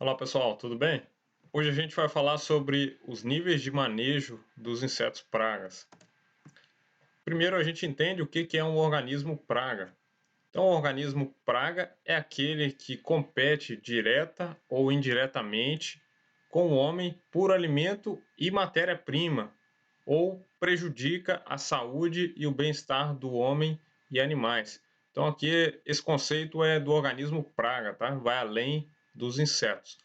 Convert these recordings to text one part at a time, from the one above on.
Olá pessoal, tudo bem? Hoje a gente vai falar sobre os níveis de manejo dos insetos pragas. Primeiro a gente entende o que é um organismo praga. Então, um organismo praga é aquele que compete direta ou indiretamente com o homem por alimento e matéria-prima, ou prejudica a saúde e o bem-estar do homem e animais. Então aqui esse conceito é do organismo praga, tá? Vai além dos insetos,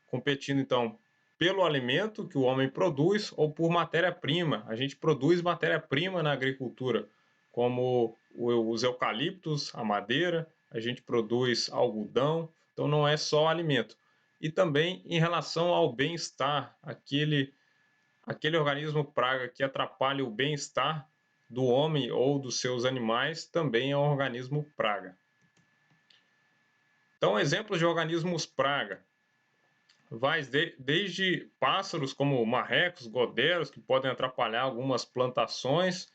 competindo então pelo alimento que o homem produz ou por matéria-prima. A gente produz matéria-prima na agricultura, como os eucaliptos, a madeira, a gente produz algodão, então não é só alimento. E também em relação ao bem-estar, aquele organismo praga que atrapalha o bem-estar do homem ou dos seus animais também é um organismo praga. Então, exemplos de organismos praga vai desde pássaros como marrecos, goderos, que podem atrapalhar algumas plantações,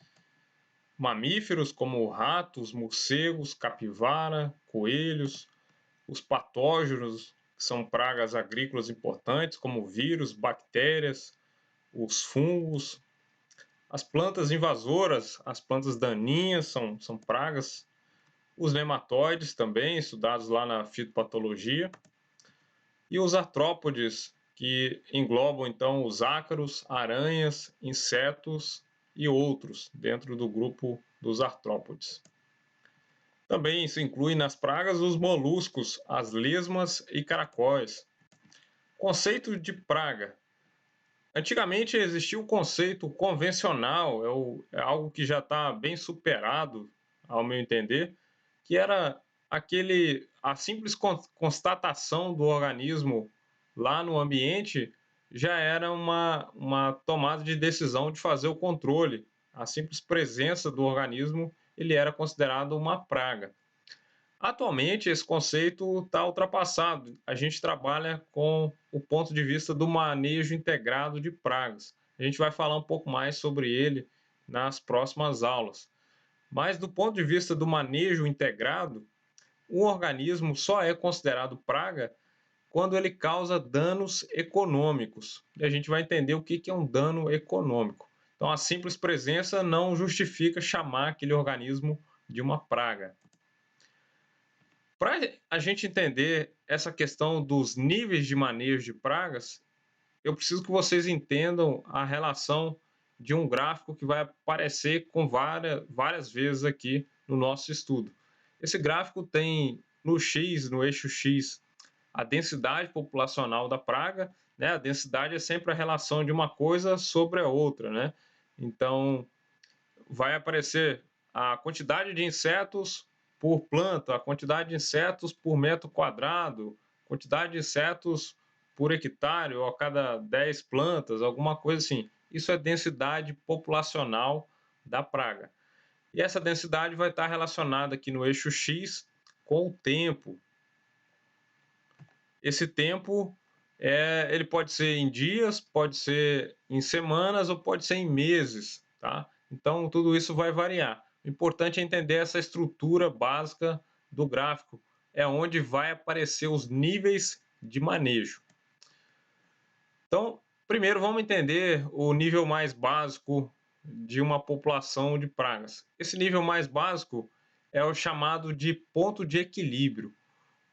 mamíferos como ratos, morcegos, capivara, coelhos, os patógenos, que são pragas agrícolas importantes, como vírus, bactérias, os fungos, as plantas invasoras, as plantas daninhas são pragas, os nematóides também, estudados lá na fitopatologia, e os artrópodes, que englobam então os ácaros, aranhas, insetos e outros dentro do grupo dos artrópodes. Também se inclui nas pragas os moluscos, as lesmas e caracóis. Conceito de praga. Antigamente existia o conceito convencional, é algo que já está bem superado, ao meu entender, que era a simples constatação do organismo lá no ambiente já era uma tomada de decisão de fazer o controle. A simples presença do organismo ele era considerado uma praga. Atualmente, esse conceito está ultrapassado. A gente trabalha com o ponto de vista do manejo integrado de pragas. A gente vai falar um pouco mais sobre ele nas próximas aulas. Mas, do ponto de vista do manejo integrado, um organismo só é considerado praga quando ele causa danos econômicos. E a gente vai entender o que é um dano econômico. Então, a simples presença não justifica chamar aquele organismo de uma praga. Para a gente entender essa questão dos níveis de manejo de pragas, eu preciso que vocês entendam a relação de um gráfico que vai aparecer com várias vezes aqui no nosso estudo. Esse gráfico tem no X, no eixo X, a densidade populacional da praga, né? A densidade é sempre a relação de uma coisa sobre a outra, né? Então, vai aparecer a quantidade de insetos por planta, a quantidade de insetos por metro quadrado, quantidade de insetos por hectare ou a cada 10 plantas, alguma coisa assim. Isso é densidade populacional da praga. E essa densidade vai estar relacionada aqui no eixo X com o tempo. Esse tempo ele pode ser em dias, pode ser em semanas ou pode ser em meses, tá? Então tudo isso vai variar. O importante é entender essa estrutura básica do gráfico, é onde vai aparecer os níveis de manejo. Então, primeiro vamos entender o nível mais básico de uma população de pragas. Esse nível mais básico é o chamado de ponto de equilíbrio.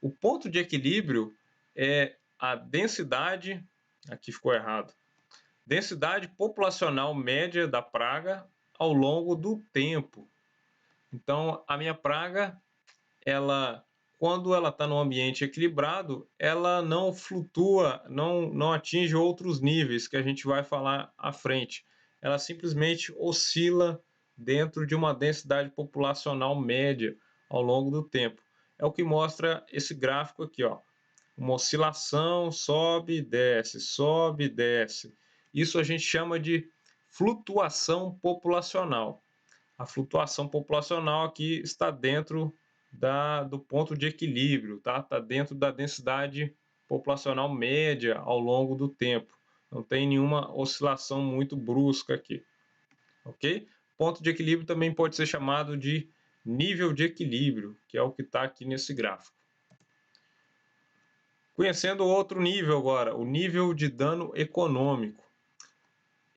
O ponto de equilíbrio é a densidade, aqui ficou errado, densidade populacional média da praga ao longo do tempo. Então, a minha praga, quando ela está num ambiente equilibrado, ela não flutua, não atinge outros níveis que a gente vai falar à frente. Ela simplesmente oscila dentro de uma densidade populacional média ao longo do tempo. É o que mostra esse gráfico aqui, ó. Uma oscilação, sobe e desce. Isso a gente chama de flutuação populacional. A flutuação populacional aqui está dentro do ponto de equilíbrio, tá? Está dentro da densidade populacional média ao longo do tempo. Não tem nenhuma oscilação muito brusca aqui, ok? Ponto de equilíbrio também pode ser chamado de nível de equilíbrio, que é o que está aqui nesse gráfico. Conhecendo outro nível agora, o nível de dano econômico.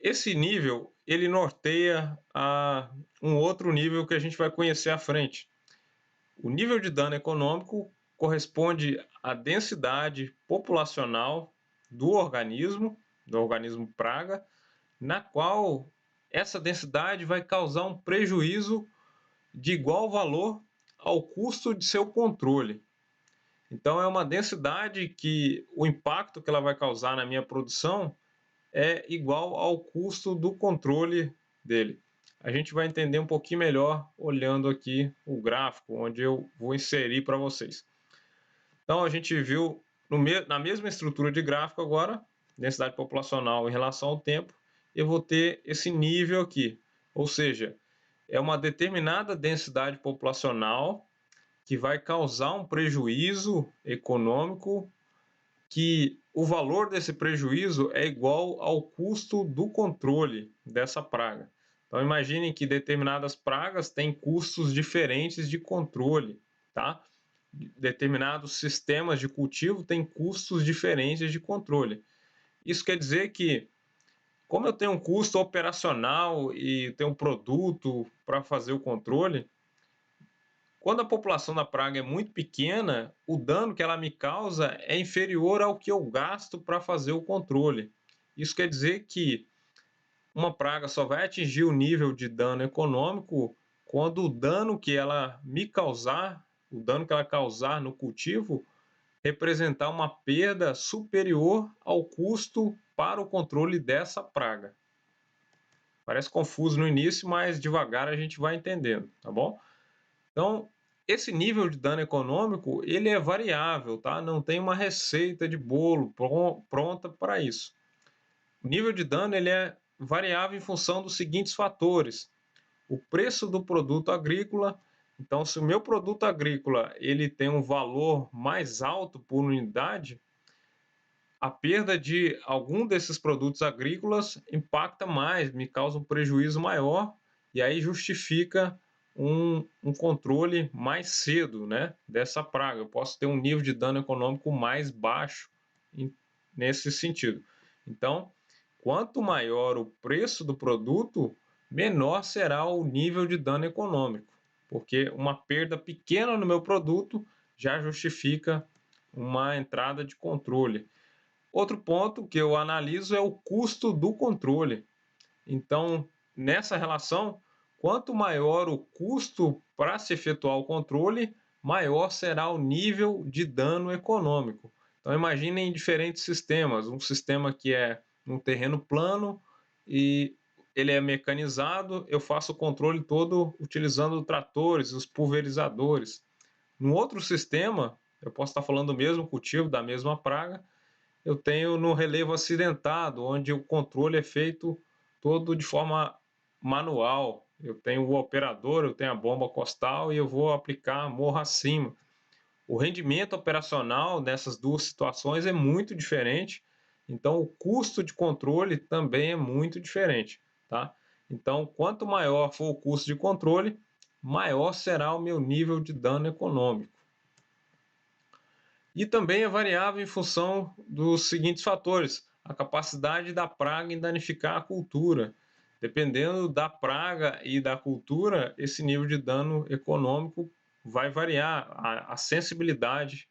Esse nível, ele norteia um outro nível que a gente vai conhecer à frente. O nível de dano econômico corresponde à densidade populacional do organismo praga, na qual essa densidade vai causar um prejuízo de igual valor ao custo de seu controle. Então, é uma densidade que o impacto que ela vai causar na minha produção é igual ao custo do controle dele. A gente vai entender um pouquinho melhor olhando aqui o gráfico, onde eu vou inserir para vocês. Então, a gente viu na mesma estrutura de gráfico agora, densidade populacional em relação ao tempo, eu vou ter esse nível aqui, ou seja, é uma determinada densidade populacional que vai causar um prejuízo econômico que o valor desse prejuízo é igual ao custo do controle dessa praga. Então imaginem que determinadas pragas têm custos diferentes de controle, tá? Determinados sistemas de cultivo têm custos diferentes de controle. Isso quer dizer que, como eu tenho um custo operacional e tenho um produto para fazer o controle, quando a população da praga é muito pequena, o dano que ela me causa é inferior ao que eu gasto para fazer o controle. Isso quer dizer que uma praga só vai atingir o nível de dano econômico quando o dano que ela me causar, o dano que ela causar no cultivo, representar uma perda superior ao custo para o controle dessa praga. Parece confuso no início, mas devagar a gente vai entendendo, tá bom? Então, esse nível de dano econômico, ele é variável, tá? Não tem uma receita de bolo pronta para isso. O nível de dano, ele é variável em função dos seguintes fatores: o preço do produto agrícola. Então, se o meu produto agrícola ele tem um valor mais alto por unidade, a perda de algum desses produtos agrícolas impacta mais, me causa um prejuízo maior, e aí justifica um controle mais cedo, né, dessa praga. Eu posso ter um nível de dano econômico mais baixo nesse sentido. Então, quanto maior o preço do produto, menor será o nível de dano econômico, porque uma perda pequena no meu produto já justifica uma entrada de controle. Outro ponto que eu analiso é o custo do controle. Então, nessa relação, quanto maior o custo para se efetuar o controle, maior será o nível de dano econômico. Então, imaginem diferentes sistemas. Um sistema que é um terreno plano e ele é mecanizado, eu faço o controle todo utilizando tratores, os pulverizadores. No outro sistema, eu posso estar falando do mesmo cultivo, da mesma praga, eu tenho no relevo acidentado, onde o controle é feito todo de forma manual. Eu tenho o operador, eu tenho a bomba costal e eu vou aplicar morro acima. O rendimento operacional nessas duas situações é muito diferente, então o custo de controle também é muito diferente, tá? Então, quanto maior for o custo de controle, maior será o meu nível de dano econômico. E também é variável em função dos seguintes fatores: a capacidade da praga em danificar a cultura. Dependendo da praga e da cultura, esse nível de dano econômico vai variar. A sensibilidade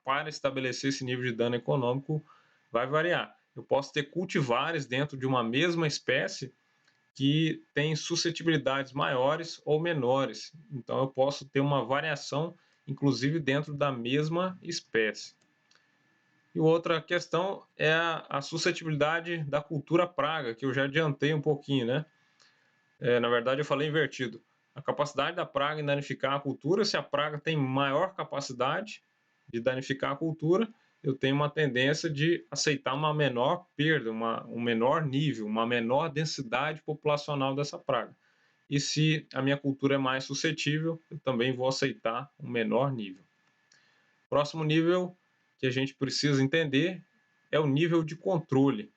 para estabelecer esse nível de dano econômico vai variar. Eu posso ter cultivares dentro de uma mesma espécie que têm suscetibilidades maiores ou menores. Então, eu posso ter uma variação inclusive dentro da mesma espécie. E outra questão é a suscetibilidade da cultura praga, que eu já adiantei um pouquinho, né? Na verdade, eu falei invertido. A capacidade da praga em danificar a cultura, se a praga tem maior capacidade de danificar a cultura, eu tenho uma tendência de aceitar uma menor perda, um menor nível, uma menor densidade populacional dessa praga. E se a minha cultura é mais suscetível, eu também vou aceitar um menor nível. Próximo nível que a gente precisa entender é o nível de controle.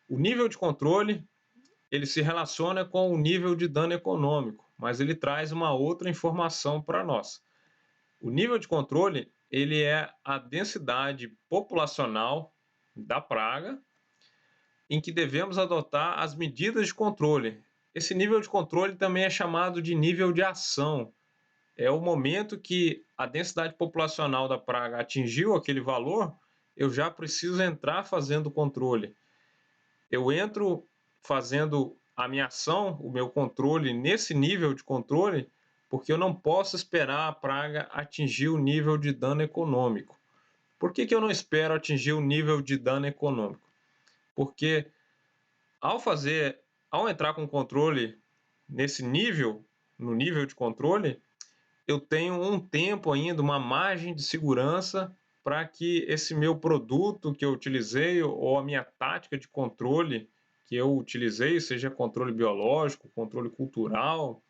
O nível de controle, ele se relaciona com o nível de dano econômico, mas ele traz uma outra informação para nós. O nível de controle, ele é a densidade populacional da praga em que devemos adotar as medidas de controle. Esse nível de controle também é chamado de nível de ação. É o momento que a densidade populacional da praga atingiu aquele valor, eu já preciso entrar fazendo o controle. Eu entro fazendo a minha ação, o meu controle, nesse nível de controle, porque eu não posso esperar a praga atingir o nível de dano econômico. Por que eu não espero atingir o nível de dano econômico? Porque ao entrar com o controle nesse nível, no nível de controle, eu tenho um tempo ainda, uma margem de segurança para que esse meu produto que eu utilizei ou a minha tática de controle que eu utilizei, seja controle biológico, controle cultural,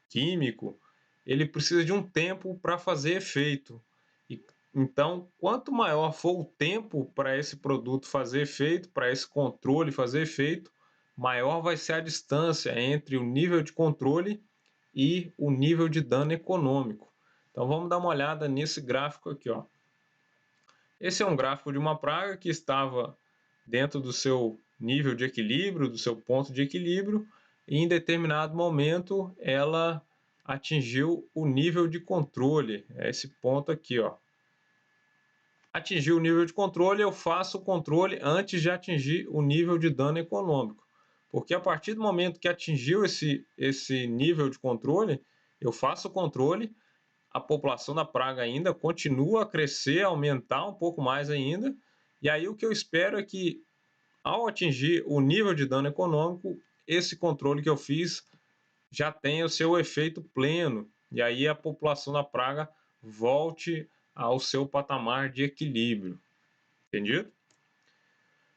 químico, ele precisa de um tempo para fazer efeito. E, então, quanto maior for o tempo para esse produto fazer efeito, para esse controle fazer efeito, maior vai ser a distância entre o nível de controle e o nível de dano econômico. Então vamos dar uma olhada nesse gráfico aqui, ó. Esse é um gráfico de uma praga que estava dentro do seu nível de equilíbrio, do seu ponto de equilíbrio, e em determinado momento ela atingiu o nível de controle, é esse ponto aqui, ó. Atingiu o nível de controle, eu faço o controle antes de atingir o nível de dano econômico. Porque a partir do momento que atingiu esse nível de controle, eu faço o controle, a população da praga ainda continua a crescer, aumentar um pouco mais ainda, e aí o que eu espero é que, ao atingir o nível de dano econômico, esse controle que eu fiz já tenha o seu efeito pleno, e aí a população da praga volte ao seu patamar de equilíbrio. Entendido?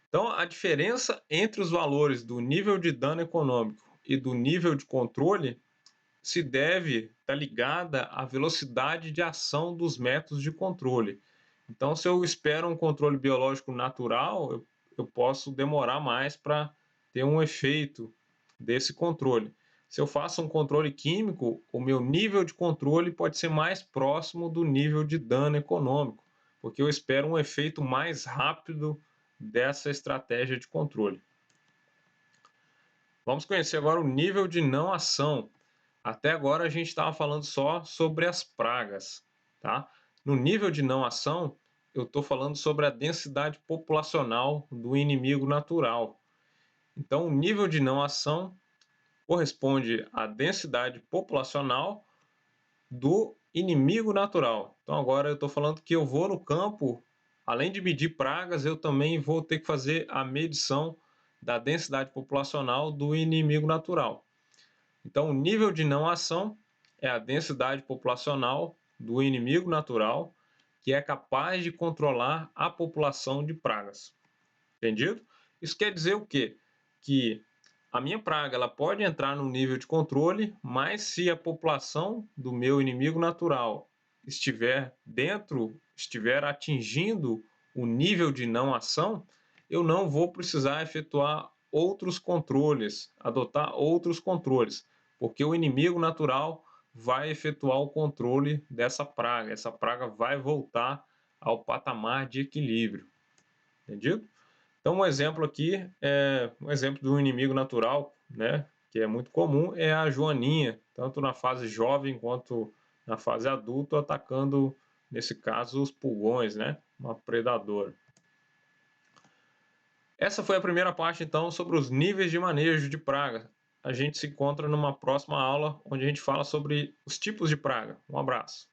Então, a diferença entre os valores do nível de dano econômico e do nível de controle se deve estar ligada à velocidade de ação dos métodos de controle. Então, se eu espero um controle biológico natural, eu posso demorar mais para ter um efeito desse controle. Se eu faço um controle químico, o meu nível de controle pode ser mais próximo do nível de dano econômico, porque eu espero um efeito mais rápido dessa estratégia de controle. Vamos conhecer agora o nível de não ação. Até agora a gente estava falando só sobre as pragas, tá? No nível de não ação, eu estou falando sobre a densidade populacional do inimigo natural. Então, o nível de não ação corresponde à densidade populacional do inimigo natural. Então, agora eu estou falando que eu vou no campo, além de medir pragas, eu também vou ter que fazer a medição da densidade populacional do inimigo natural. Então, o nível de não ação é a densidade populacional do inimigo natural que é capaz de controlar a população de pragas. Entendido? Isso quer dizer o quê? Que a minha praga ela pode entrar no nível de controle, mas se a população do meu inimigo natural estiver atingindo o nível de não ação, eu não vou precisar efetuar outros controles, adotar outros controles, porque o inimigo natural vai efetuar o controle dessa praga. Essa praga vai voltar ao patamar de equilíbrio. Entendido? Então, um exemplo aqui é um exemplo de um inimigo natural, né, que é muito comum, é a joaninha, tanto na fase jovem quanto na fase adulta, atacando, nesse caso, os pulgões, né, uma predadora. Essa foi a primeira parte, então, sobre os níveis de manejo de praga. A gente se encontra numa próxima aula, onde a gente fala sobre os tipos de praga. Um abraço.